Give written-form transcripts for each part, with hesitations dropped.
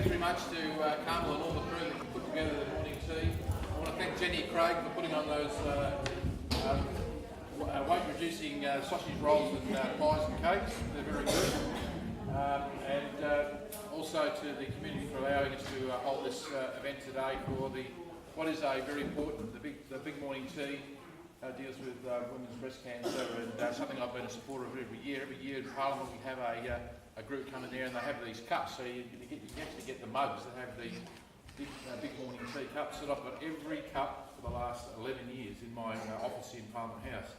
very much to Carmel and all the crew that put together the morning tea. I want to thank Jenny Craig for putting on those weight-reducing sausage rolls and pies and cakes. They're very good. And also to the community for allowing us to hold this event today for what is a very important, the big morning tea. Deals with women's breast cancer, and something I've been a supporter of every year. Every year in Parliament we have a group come in there and they have these cups, so you actually get the mugs that have these big morning tea cups that I've got every cup for the last 11 years in my office in Parliament House.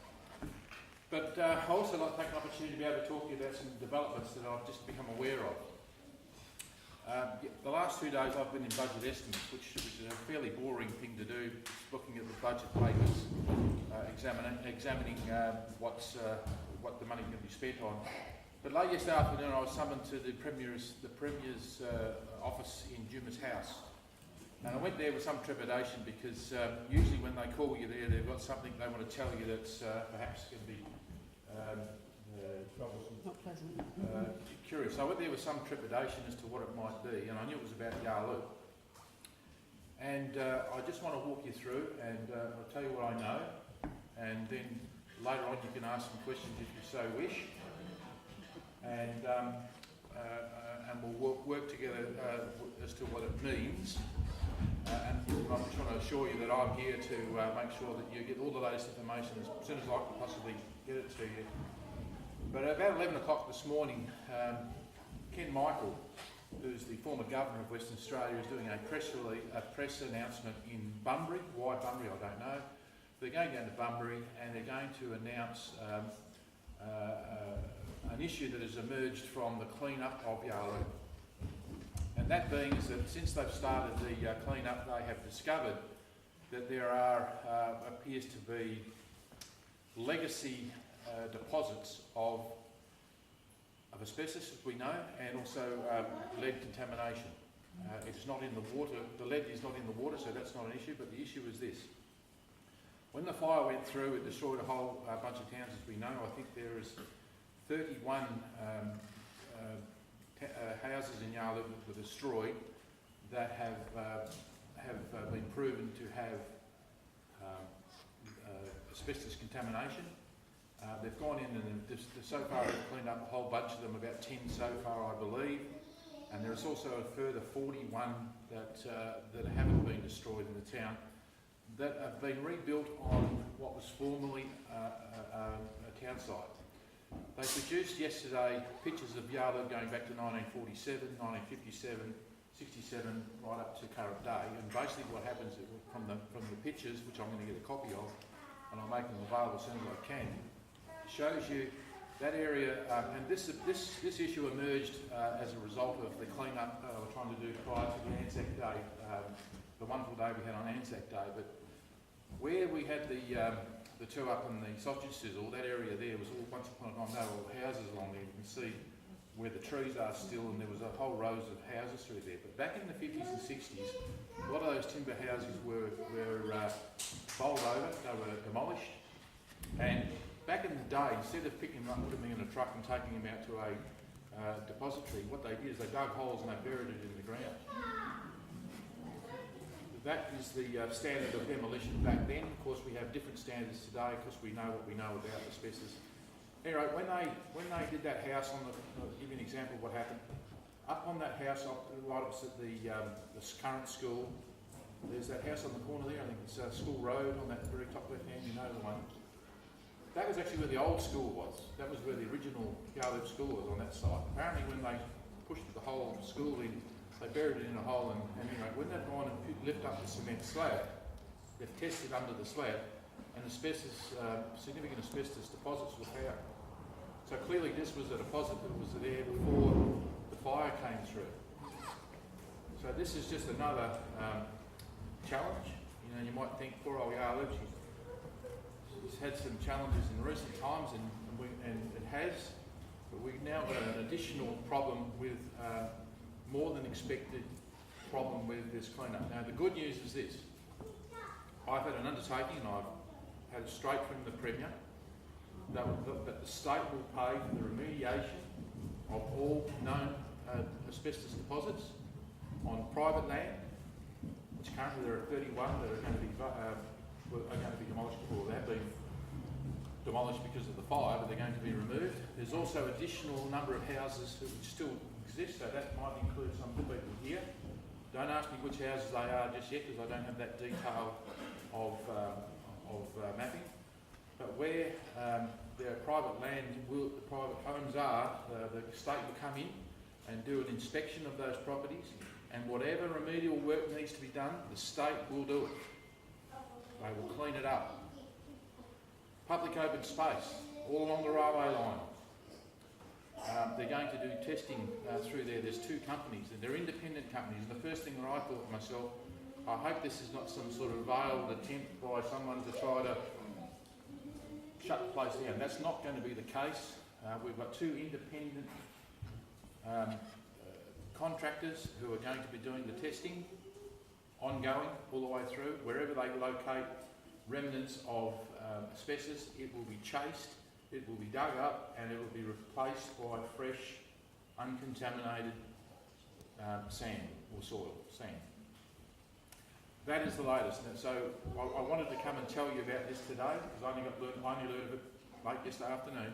But I also like to take an opportunity to be able to talk to you about some developments that I've just become aware of. The last 2 days I've been in budget estimates, which is a fairly boring thing to do, looking at the budget papers, examining what the money can be spent on. But late yesterday afternoon I was summoned to the Premier's office in Juma's house. And I went there with some trepidation because usually when they call you there, they've got something they want to tell you that's perhaps going to be troublesome. Not pleasant. Curious. So I went there with some trepidation as to what it might be, and I knew it was about Yarloop. And I just want to walk you through, and I'll tell you what I know, and then later on you can ask some questions if you so wish. And we'll work together as to what it means. And I'm trying to assure you that I'm here to make sure that you get all the latest information as soon as I can possibly get it to you. But at about 11 o'clock this morning, Ken Michael, who's the former Governor of Western Australia, is doing a press announcement in Bunbury. Why Bunbury, I don't know. They're going down to Bunbury and they're going to announce an issue that has emerged from the clean-up of Yarloop. And that being is that since they've started the clean-up, they have discovered that there appears to be legacy deposits of asbestos, as we know, and also lead contamination. It's not in the water, the lead is not in the water, so that's not an issue, but the issue is this. When the fire went through, it destroyed a whole bunch of towns, as we know. I think there is 31 houses in Yarloop that were destroyed that have been proven to have asbestos contamination. They've gone in and so far they've cleaned up a whole bunch of them, about 10 so far I believe, and there's also a further 41 that haven't been destroyed in the town that have been rebuilt on what was formerly a town site. They produced yesterday pictures of Yarloop going back to 1947, 1957, 67, right up to current day, and basically what happens from the pictures, which I'm going to get a copy of, and I'll make them available as soon as I can, shows you that area, and this issue emerged as a result of the clean-up we're trying to do prior to the Anzac Day, the wonderful day we had on Anzac Day. But where we had the two up and the sausage sizzle, that area there was all, once upon a time, there were all houses along there. You can see where the trees are still, and there was a whole rows of houses through there. But back in the 50s and 60s, a lot of those timber houses were bowled over, they were demolished, and back in the day, instead of picking them up, putting them in a truck and taking them out to a depository, what they did is they dug holes and they buried it in the ground. That is the standard of demolition back then. Of course, we have different standards today because we know what we know about asbestos. Anyway, when they did that house, I'll give you an example of what happened. Up on that house, right opposite the current school, there's that house on the corner there. I think it's School Road on that very top left hand. You know the one. That was actually where the old school was. That was where the original Yarloop school was, on that site. Apparently, when they pushed the whole school in, they buried it in a hole, and anyway, when they've gone and lift up the cement slab, they've tested under the slab, and significant asbestos deposits were found. So clearly this was a deposit that was there before the fire came through. So this is just another challenge. You know, you might think, poor old Yarloop, she's had some challenges in recent times, and it has, but we've now got an additional problem with more than expected problem with this clean-up. Now the good news is this. I've had an undertaking, and I've had it straight from the Premier, that the state will pay for the remediation of all known asbestos deposits private land, which currently there are 31 that are going to be demolished, or they have been demolished because of the fire, but they're going to be removed. There's also additional number of houses which still exist, so that might include some people here. Don't ask me which houses they are just yet, because I don't have that detail of mapping. But where their private land, the private homes are, the state will come in and do an inspection of those properties, and whatever remedial work needs to be done, the state will do it. They will clean it up. Public open space all along the railway line. They're going to do testing through there. There's two companies, and they're independent companies. And the first thing that I thought to myself, I hope this is not some sort of veiled attempt by someone to try to shut the place down. That's not going to be the case. We've got two independent contractors who are going to be doing the testing ongoing all the way through. Wherever they locate remnants of asbestos, it will be chased, it will be dug up, and it will be replaced by fresh, uncontaminated sand or soil, sand. That is the latest. And so I wanted to come and tell you about this today, because I only learned of it late yesterday afternoon.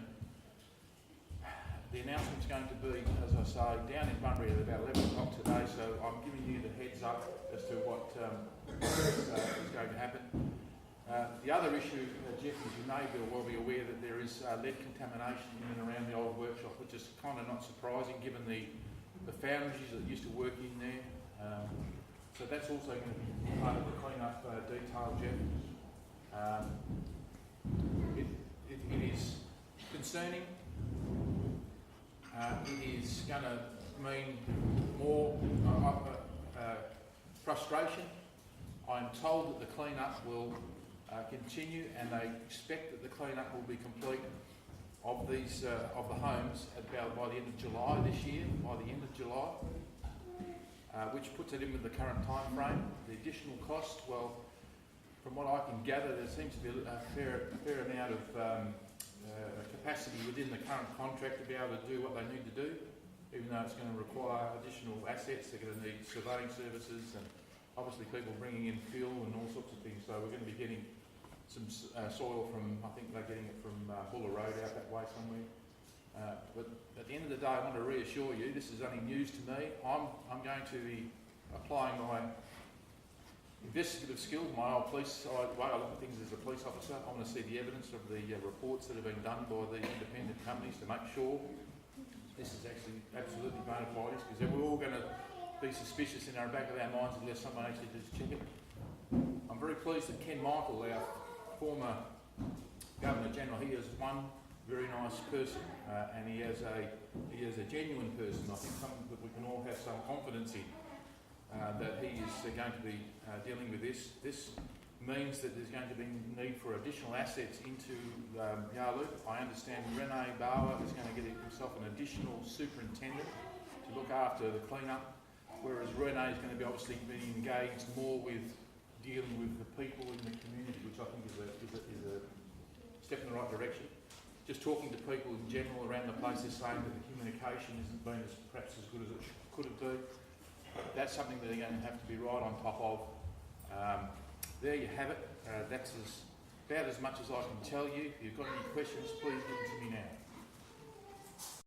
The announcement's going to be, as I say, down in Bunbury at about 11 o'clock today, so I'm giving you the heads up as to what is going to happen. The other issue, Jeff, as you may well be aware that there is lead contamination in and around the old workshop, which is kind of not surprising given the foundries that used to work in there. So that's also going to be part of the clean-up detail, Jeff. It is concerning. It is going to mean more frustration. I'm told that the clean-up will continue, and they expect that the clean-up will be complete of these of the homes about by the end of July this year. By the end of July, which puts it in with the current time frame. The additional cost, well, from what I can gather, there seems to be a fair amount of capacity within the current contract to be able to do what they need to do, even though it's going to require additional assets. They're going to need surveying services and obviously people bringing in fuel and all sorts of things. So we're going to be getting some soil from, I think they're getting it from Buller Road out that way somewhere. But at the end of the day, I want to reassure you, this is only news to me. I'm going to be applying my investigative skills, my old police side, the way I look at things as a police officer. I want to see the evidence of the reports that have been done by the independent companies to make sure this is actually absolutely bona fides, because we're all going to be suspicious in our back of our minds unless someone actually does check it. I'm very pleased that Ken Michael, our former Governor General, he is one very nice person, and he is a genuine person. I think something that we can all have some confidence in, that he is going to be dealing with this. This means that there's going to be need for additional assets into Yarloop. I understand Rene Bauer is going to get himself an additional superintendent to look after the clean-up, whereas Rene is going to be obviously being engaged more with dealing with the people in the community, which I think is a step in the right direction. Just talking to people in general around the place is saying that the communication isn't being perhaps as good as it could have been. That's something that they're going to have to be right on top of. There you have it. That's about as much as I can tell you. If you've got any questions, please give them to me now.